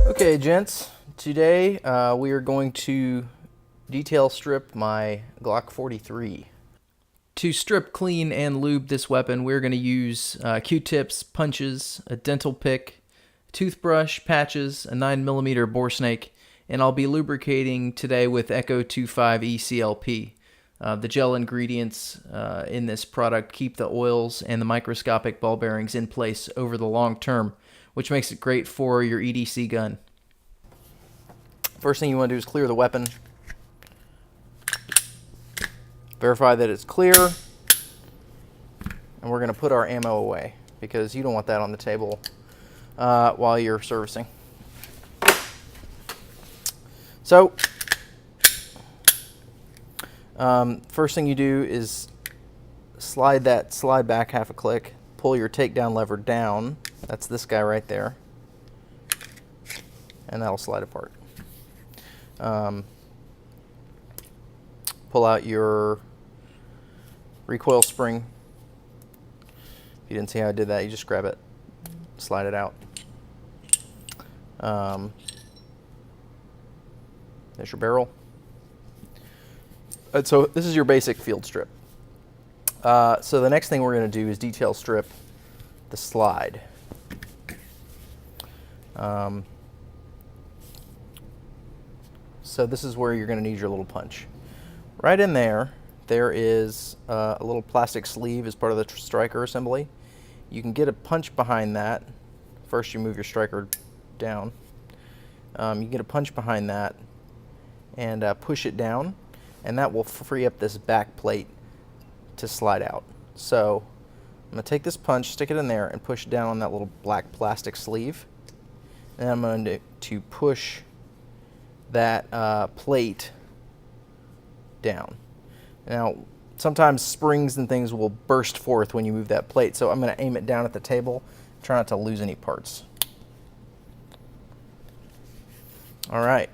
Okay, gents, today we are going to detail strip my Glock 43. To strip, clean, and lube this weapon, we're going to use Q-tips, punches, a dental pick, toothbrush, patches, a 9mm bore snake, and I'll be lubricating today with Echo 25 ECLP. The gel ingredients in this product keep the oils and the microscopic ball bearings in place over the long term, which makes it great for your EDC gun. First thing you want to do is clear the weapon. Verify that it's clear. And we're going to put our ammo away because you don't want that on the table while you're servicing. So, first thing you do is slide back half a click, pull your takedown lever down. That's this guy right there. And that'll slide apart. Pull out your recoil spring. If you didn't see how I did that, you just grab it, slide it out. There's your barrel. And so this is your basic field strip. So the next thing we're going to do is detail strip the slide. So this is where you're going to need your little punch. Right in there, there is a little plastic sleeve as part of the striker assembly. You can get a punch behind that. First you move your striker down. You can get a punch behind that and push it down, and that will free up this back plate to slide out. So I'm going to take this punch, stick it in there, and push down on that little black plastic sleeve. And I'm going to push that plate down. Now, sometimes springs and things will burst forth when you move that plate, so I'm going to aim it down at the table, try not to lose any parts. All right.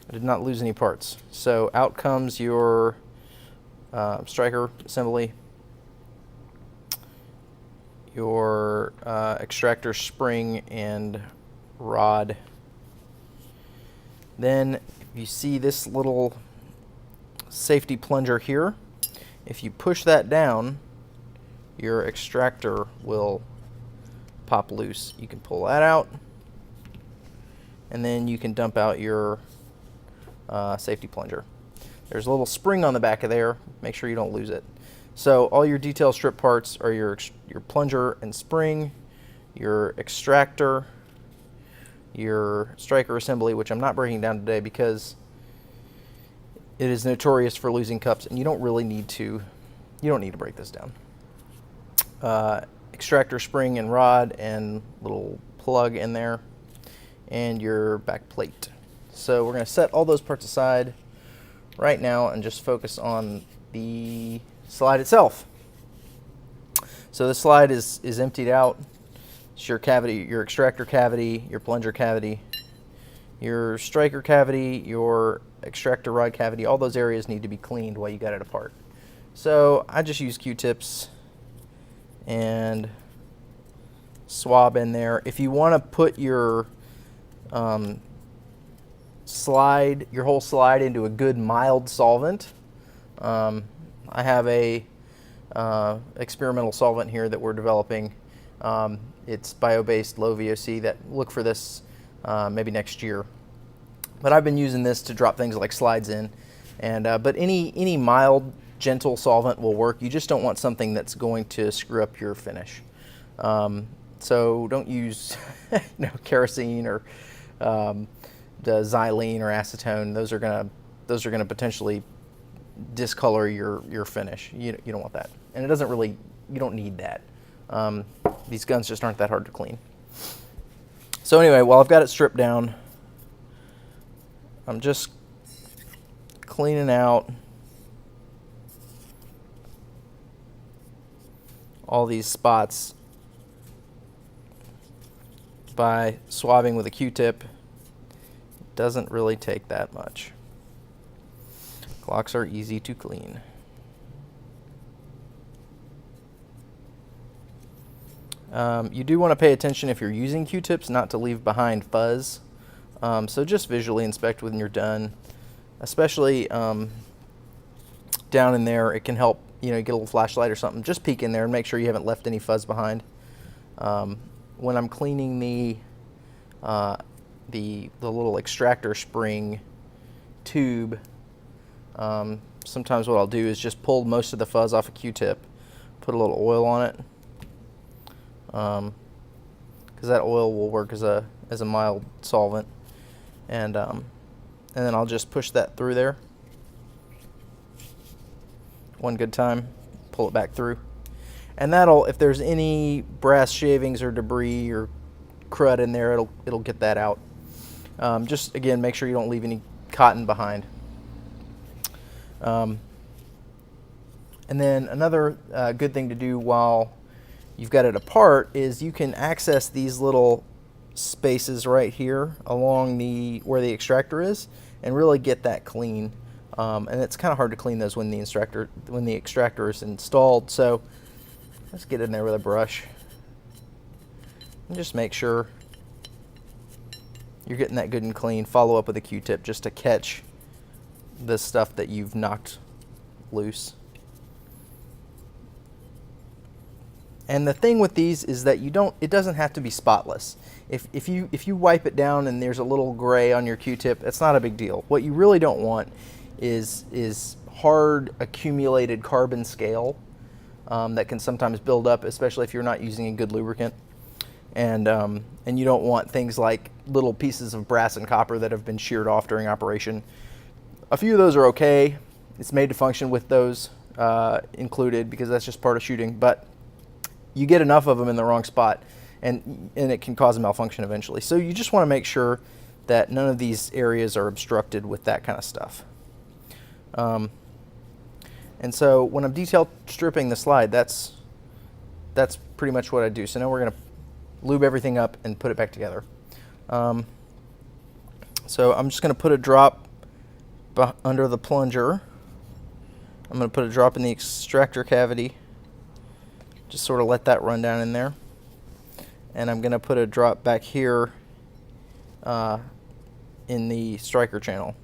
I did not lose any parts. So out comes your striker assembly, your extractor spring and rod. Then you see this little safety plunger here. If you push that down, your extractor will pop loose. You can pull that out, and then you can dump out your safety plunger. There's a little spring on the back of there. Make sure you don't lose it. So all your detail strip parts are your plunger and spring, your extractor, your striker assembly, which I'm not breaking down today because it is notorious for losing cups, and you don't really need to. You don't need to break this down. Extractor spring and rod and little plug in there, and your back plate. So we're going to set all those parts aside right now and just focus on the slide itself. So the slide is emptied out. It's your cavity, your extractor cavity, your plunger cavity, your striker cavity, your extractor rod cavity. All those areas need to be cleaned while you got it apart. So I just use Q-tips and swab in there. If you want to put your your whole slide into a good mild solvent, I have a experimental solvent here that we're developing. It's bio-based, low VOC. Look for this maybe next year. But I've been using this to drop things like slides in, and but any mild, gentle solvent will work. You just don't want something that's going to screw up your finish. So don't use kerosene or the xylene or acetone. Those are gonna potentially discolor your finish. You don't want that, and it doesn't really. You don't need that. These guns just aren't that hard to clean. So anyway, while I've got it stripped down, I'm just cleaning out all these spots by swabbing with a Q-tip. It doesn't really take that much. Glocks are easy to clean. You do want to pay attention if you're using Q-tips not to leave behind fuzz. So just visually inspect when you're done, especially down in there. It can help, you know, get a little flashlight or something. Just peek in there and make sure you haven't left any fuzz behind. When I'm cleaning the little extractor spring tube, sometimes what I'll do is just pull most of the fuzz off a Q-tip, put a little oil on it, because that oil will work as a mild solvent, and then I'll just push that through there one good time, pull it back through, and that'll, if there's any brass shavings or debris or crud in there, it'll get that out. Just again, make sure you don't leave any cotton behind. And then another good thing to do while you've got it apart is you can access these little spaces right here along where the extractor is, and really get that clean. And it's kind of hard to clean those when the extractor is installed. So let's get in there with a brush and just make sure you're getting that good and clean. Follow up with a Q-tip just to catch the stuff that you've knocked loose. And the thing with these is that it doesn't have to be spotless. If you wipe it down and there's a little gray on your Q-tip, it's not a big deal. What you really don't want is hard accumulated carbon scale that can sometimes build up, especially if you're not using a good lubricant. And you don't want things like little pieces of brass and copper that have been sheared off during operation. A few of those are okay. It's made to function with those included, because that's just part of shooting. But you get enough of them in the wrong spot, and it can cause a malfunction eventually. So you just want to make sure that none of these areas are obstructed with that kind of stuff. And so when I'm detail stripping the slide, that's pretty much what I do. So now we're going to lube everything up and put it back together. So I'm just going to put a drop under the plunger. I'm going to put a drop in the extractor cavity. Just sort of let that run down in there. And I'm going to put a drop back here in the striker channel.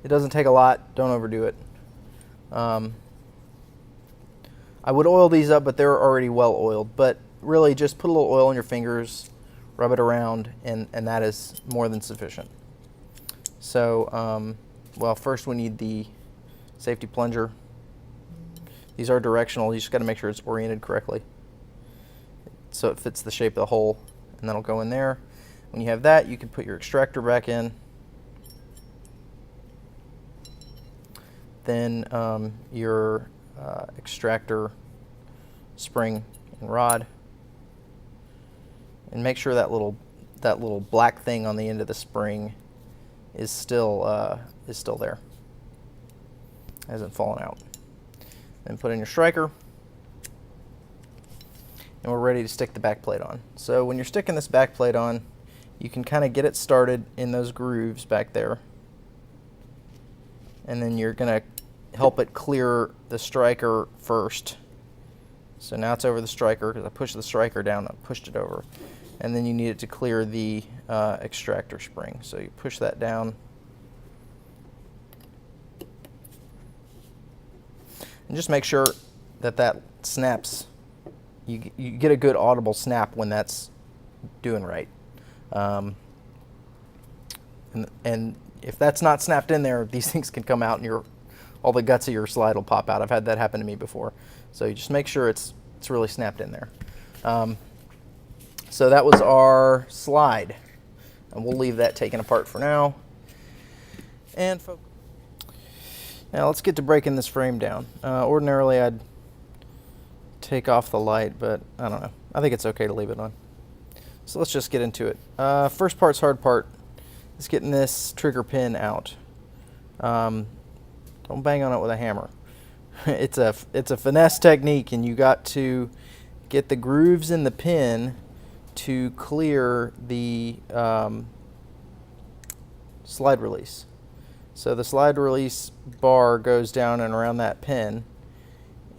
It doesn't take a lot. Don't overdo it. I would oil these up, but they're already well oiled. But really, just put a little oil on your fingers, rub it around, and that is more than sufficient. So, well, first we need the safety plunger. These are directional. You just got to make sure it's oriented correctly so it fits the shape of the hole, and that'll go in there. When you have that, you can put your extractor back in. Then your extractor spring and rod, and make sure that little black thing on the end of the spring is still there, hasn't fallen out. Then put in your striker, and we're ready to stick the back plate on. So when you're sticking this back plate on, you can kind of get it started in those grooves back there, and then you're going to help it clear the striker first. So now it's over the striker because I pushed the striker down, I pushed it over. And then you need it to clear the extractor spring. So you push that down. And just make sure that snaps. You get a good audible snap when that's doing right. And if that's not snapped in there, these things can come out and all the guts of your slide will pop out. I've had that happen to me before. So you just make sure it's really snapped in there. So that was our slide, and we'll leave that taken apart for now. And now let's get to breaking this frame down. Ordinarily I'd take off the light, but I don't know. I think it's okay to leave it on. So let's just get into it. First part's hard part is getting this trigger pin out. Don't bang on it with a hammer. It's a finesse technique, and you got to get the grooves in the pin to clear the slide release. So the slide release bar goes down and around that pin,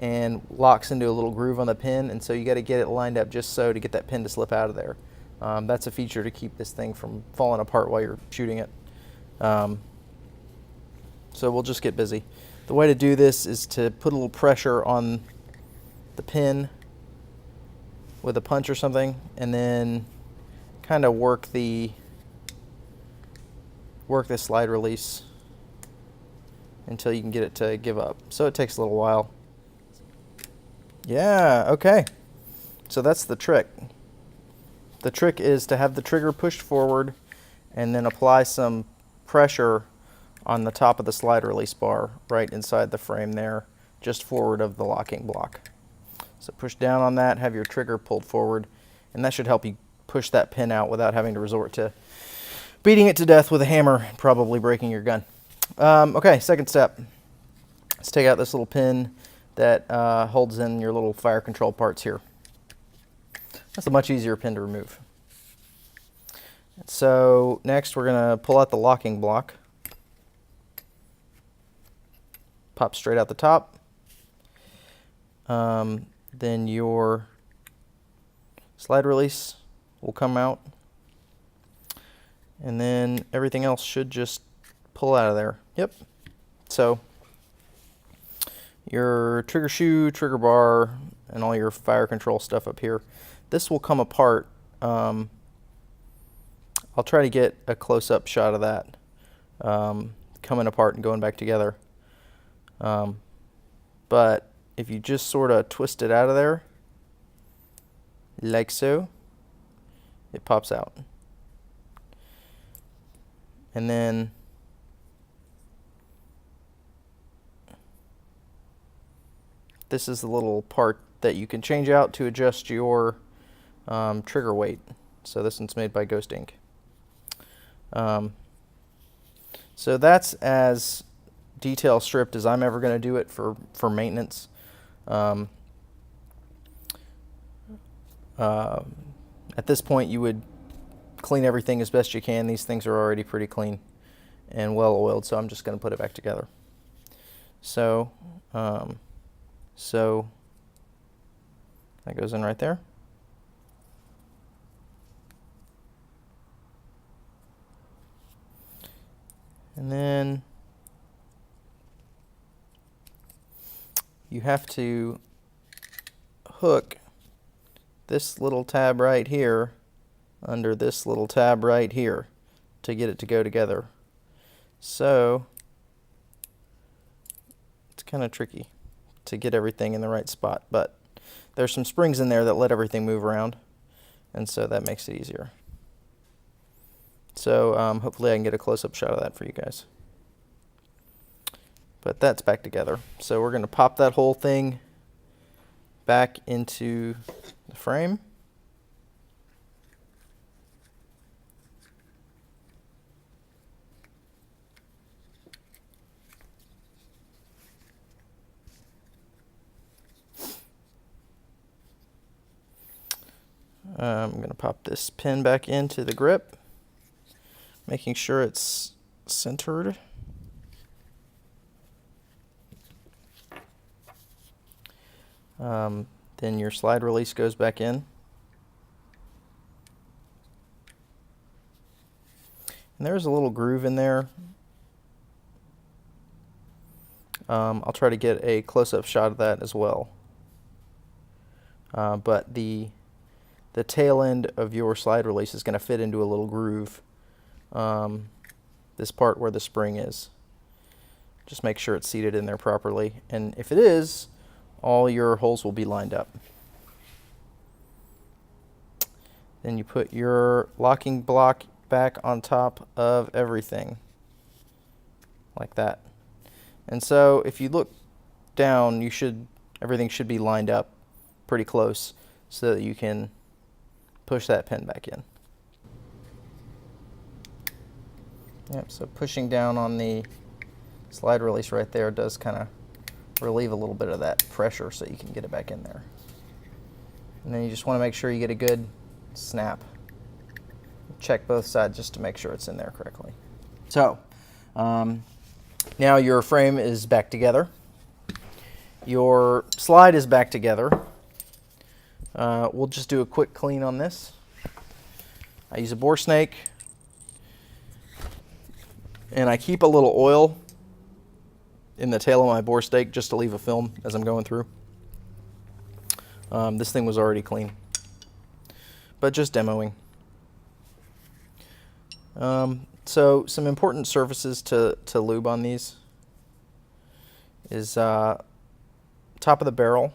and locks into a little groove on the pin, and so you got to get it lined up just so to get that pin to slip out of there. That's a feature to keep this thing from falling apart while you're shooting it. So we'll just get busy. The way to do this is to put a little pressure on the pin with a punch or something, and then kind of work the slide release until you can get it to give up. So it takes a little while. Yeah, okay. So that's the trick. The trick is to have the trigger pushed forward and then apply some pressure on the top of the slide release bar right inside the frame there, just forward of the locking block. So push down on that, have your trigger pulled forward, and that should help you push that pin out without having to resort to beating it to death with a hammer, probably breaking your gun. Okay, second step. Let's take out this little pin that holds in your little fire control parts here. That's a much easier pin to remove. So next we're going to pull out the locking block. Pop straight out the top. Then your slide release will come out. And then everything else should just pull out of there. Yep. So your trigger shoe, trigger bar, and all your fire control stuff up here. This will come apart. I'll try to get a close-up shot of that coming apart and going back together. But if you just sort of twist it out of there, like so, it pops out. And then this is the little part that you can change out to adjust your trigger weight. So this one's made by Ghost Ink. So that's as detail stripped as I'm ever going to do it for maintenance. At this point you would clean everything as best you can. These things are already pretty clean and well oiled, so I'm just going to put it back together. So that goes in right there. And then you have to hook this little tab right here under this little tab right here to get it to go together. So it's kind of tricky to get everything in the right spot, but there's some springs in there that let everything move around, and so that makes it easier. So hopefully I can get a close-up shot of that for you guys. But that's back together. So we're going to pop that whole thing back into the frame. I'm going to pop this pin back into the grip, making sure it's centered. Then your slide release goes back in. And there's a little groove in there. I'll try to get a close-up shot of that as well. But the tail end of your slide release is going to fit into a little groove. This part where the spring is. Just make sure it's seated in there properly. And if it is, all your holes will be lined up. Then you put your locking block back on top of everything, like that. And so if you look down, everything should be lined up pretty close so that you can push that pin back in. Yep, so pushing down on the slide release right there does kind of relieve a little bit of that pressure so you can get it back in there. And then you just want to make sure you get a good snap. Check both sides just to make sure it's in there correctly. So now your frame is back together, Your slide is back together. We'll just do a quick clean on this. I use a bore snake, and I keep a little oil in the tail of my bore snake just to leave a film as I'm going through. This thing was already clean, but just demoing. So some important surfaces to lube on these is top of the barrel,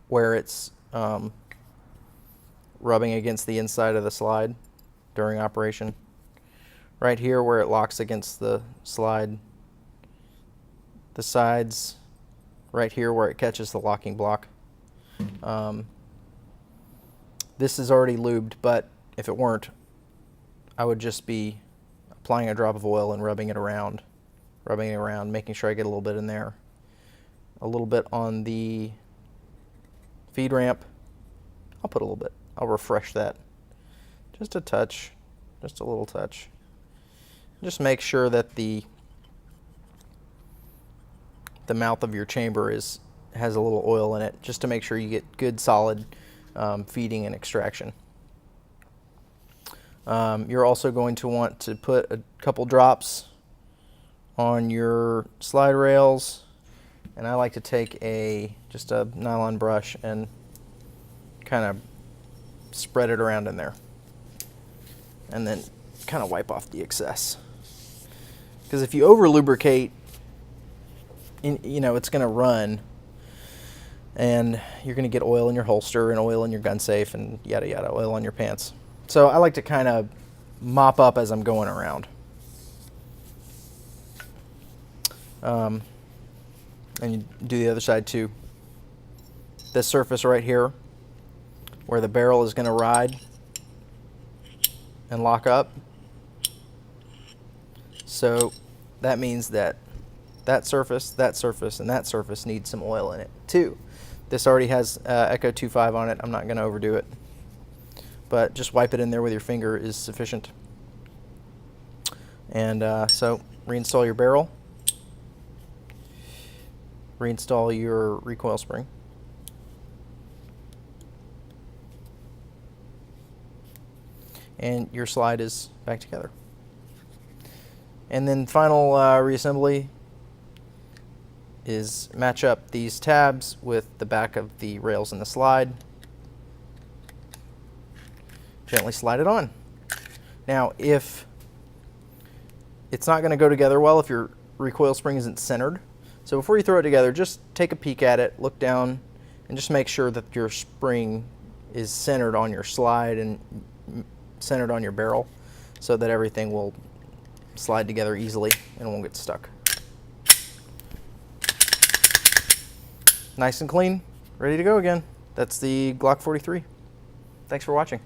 where it's rubbing against the inside of the slide during operation. Right here where it locks against the slide. The sides, right here where it catches the locking block. This is already lubed, but if it weren't, I would just be applying a drop of oil and rubbing it around, making sure I get a little bit in there. A little bit on the feed ramp. I'll put a little bit. I'll refresh that. Just a touch, just a little touch. Just make sure that the mouth of your chamber has a little oil in it, just to make sure you get good solid feeding and extraction. You're also going to want to put a couple drops on your slide rails, and I like to take just a nylon brush and kind of spread it around in there, and then kind of wipe off the excess. Because if you over lubricate, it's going to run, and you're going to get oil in your holster and oil in your gun safe and yada yada, oil on your pants. So I like to kind of mop up as I'm going around. And you do the other side too. This surface right here, where the barrel is going to ride and lock up. So that means that surface, and that surface needs some oil in it too. This already has Echo 2.5 on it. I'm not going to overdo it, but just wipe it in there with your finger is sufficient. And so reinstall your barrel, reinstall your recoil spring, and your slide is back together. And then final reassembly is match up these tabs with the back of the rails in the slide. Gently slide it on. Now, if it's not going to go together well if your recoil spring isn't centered, so before you throw it together, just take a peek at it, look down, and just make sure that your spring is centered on your slide and centered on your barrel, so that everything will slide together easily and won't get stuck. Nice and clean, ready to go again. That's the Glock 43. Thanks for watching.